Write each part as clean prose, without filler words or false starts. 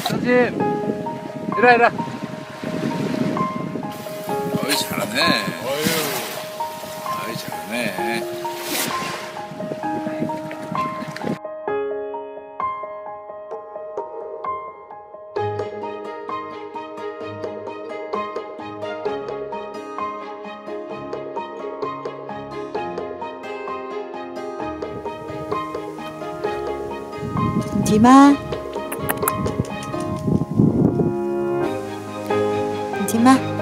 선진, 이라. 어이, 잘하네. 어이, 잘하네. 은지마, 은지마.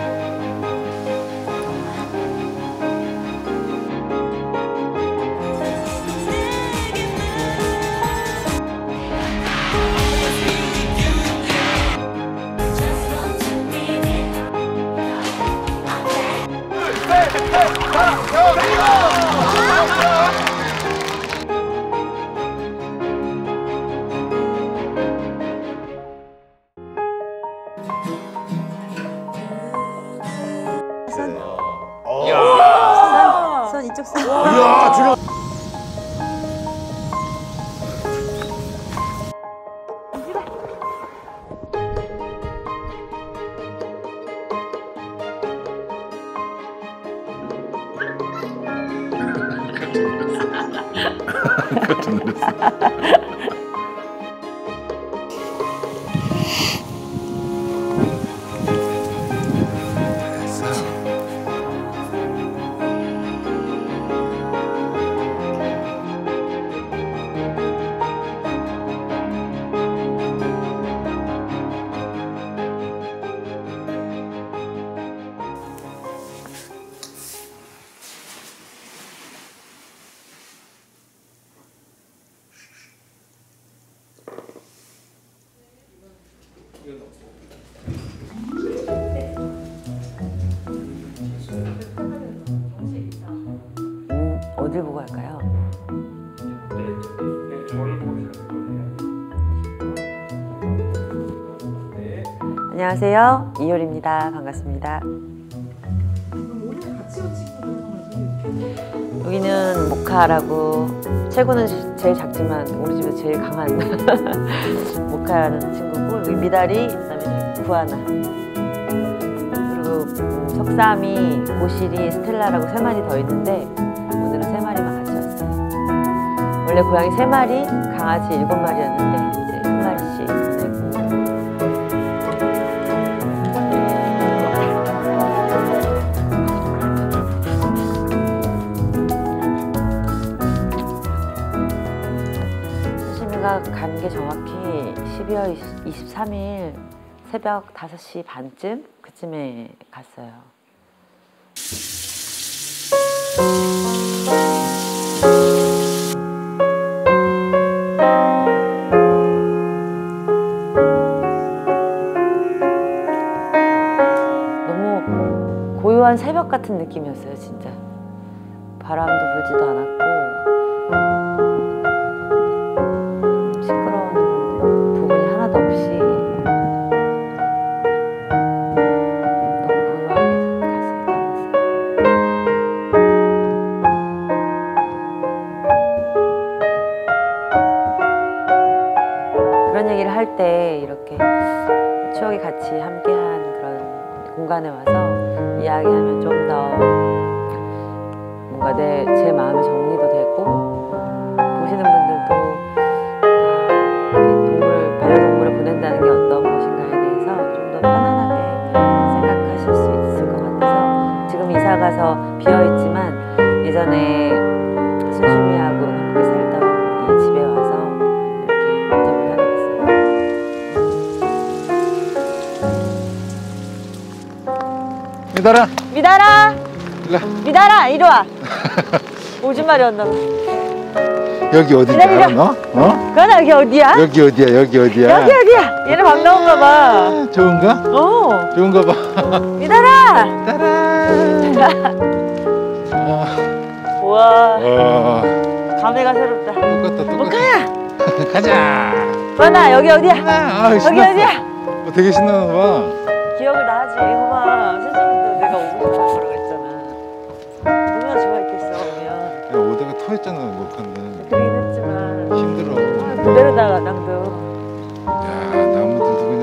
손 이쪽 손. 이야, 주려. 깜짝 놀랐어. 어딜 보고 할까요? 안녕하세요, 이효리입니다. 반갑습니다. 여기는 모카라고, 체구는 제일 작지만 우리 집에서 제일 강한 모카라는 친구고, 여기 미다리, 그다음에 구아나, 그리고 석삼이, 고시리, 스텔라라고 3마리 더 있는데 오늘은 3마리만 같이 왔어요. 원래 고양이 3마리, 강아지 7마리였는데 이제 1마리씩 보내고. 수심이가 간 게 정확히 12월 23일 새벽 5시 반쯤 그쯤에 갔어요. 너무 고요한 새벽 같은 느낌이었어요, 진짜. 바람도 불지도 않았고 시끄러운 부분이 하나도 없이 너무 고요하게 가슴이 떠났어요. 그런 얘기를 할 때 이렇게 추억이 같이 함께한 그런 공간에 와서 이야기하면 좀 더 뭔가 제 마음의 정리도 되고, 보시는 분들도 반려동물을 보낸다는 게 어떤 것인가에 대해서 좀 더 편안하게 생각하실 수 있을 것 같아서, 지금 이사 가서 비어있지만 예전에 순심이하고 함께 살던 이 집에 와서 이렇게 인터뷰를 하게 됐어요. 미달아! 미달아! 일로 와. 미달아! 이리 와! 오줌마리 왔나 봐. 여기 어디냐, 기다려. 너? 어? 그나 여기 어디야? 여기 어디야, 여기 어디야? 여기 어디야? 얘네 반가운가 봐. 좋은가? 좋은가 봐. 미달아! 따라. 우와. 감회가 새롭다. 똑같다. 모카야! 가자. 건아, 여기 어디야? 여기 어디야? 되게 신나나 봐. 기억을 다 하지. 봐봐. 선생님도 내가 오고 싶어 그러고 했잖아. 얼마나 좋아했겠어, 그러면. 야, 오다가 토했잖아, 목한데. 그러긴 했지만. 힘들어. 그대로다가 남도. 야, 나무들도 그냥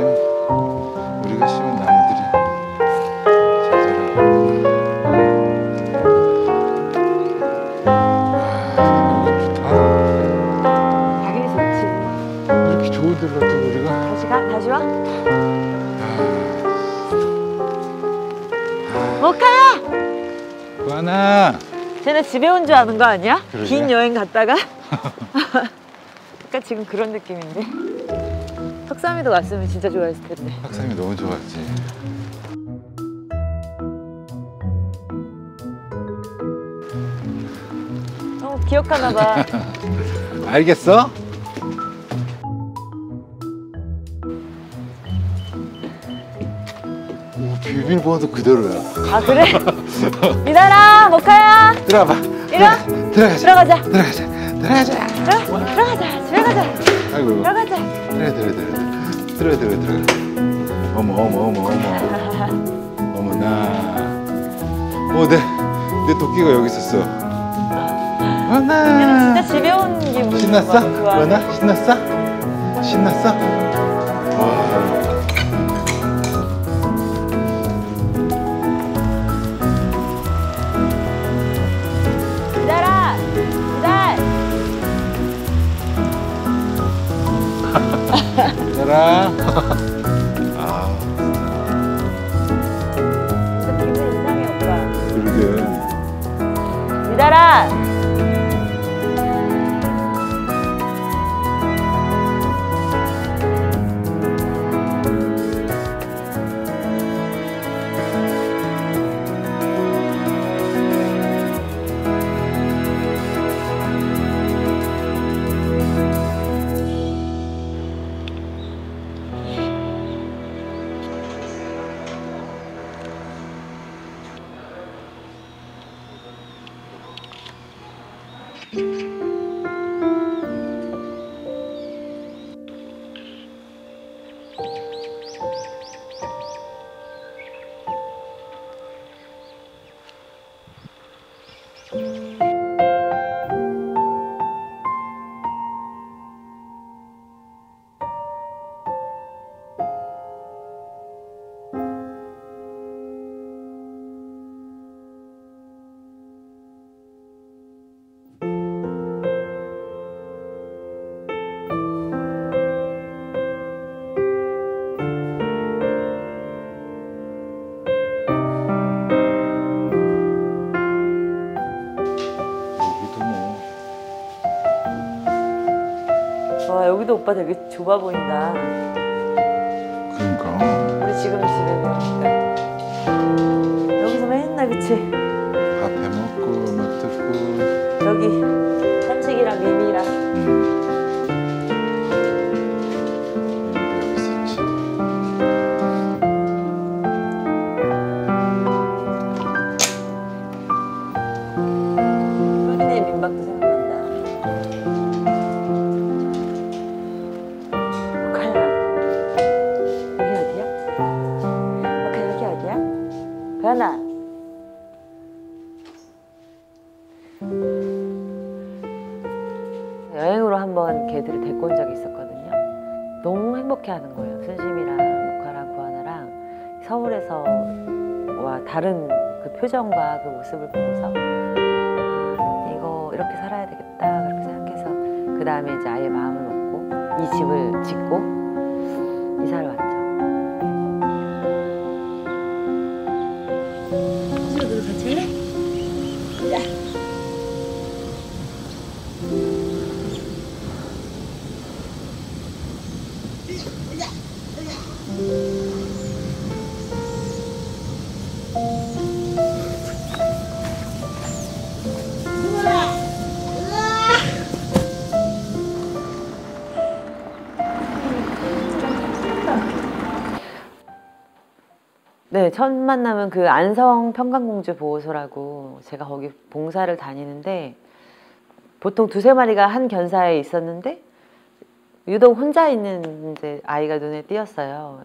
다시 가? 다시 와? 모카야! 구하나. 쟤네 집에 온 줄 아는 거 아니야? 그러게. 긴 여행 갔다가? 약간 지금 그런 느낌인데? 석삼이도 왔으면 진짜 좋아했을 텐데. 학생이 너무 좋았지. 기억하나 봐. 알겠어? 오, 비밀번호 그대로야. 아 그래? 미나라 모카야 들어가봐. 이리 와. 들어가자. 들어가자. 들어가자. 들어가자. 집에 가자. 아이고. 들어가자. 들어가. 어머. 어머나. 내 도끼가 여기 있었어. 얘는 구하나. 진짜 집에 온 기분. 신났어? 구하나? 신났어? 와. 기다려. 기다려. 얘들아. 진짜 기분 이상해 오빠. 그러게. 기다려. 여기도 뭐. 와 여기도 오빠 되게 좁아 보인다. 그러니까. 우리 지금 집에 보니까 여기서 맨날 그치? 밥 해먹고 음악 듣고. 여기 현식이랑 미미랑 여기 있었지. 효린의 민박도 생각난다. 모카야 여기 어디야? 모카 여기 어디야? 가연아 여행으로 한번 걔들을 데리고 온 적이 있었거든요. 너무 행복해하는 거예요. 순심이랑 모카랑 구하나랑 서울에서 와 다른 그 표정과 그 모습을 보고서 아, 이거 이렇게 살아야 되겠다 그렇게 생각해서 그 다음에 이제 아예 마음을 먹고 이 집을 짓고 이사를 왔죠. 너도 같이 할래? 야. 네, 첫 만남은 그 안성 평강공주 보호소라고 제가 거기 봉사를 다니는데 보통 두세 마리가 한 견사에 있었는데 유독 혼자 있는 이제 아이가 눈에 띄었어요.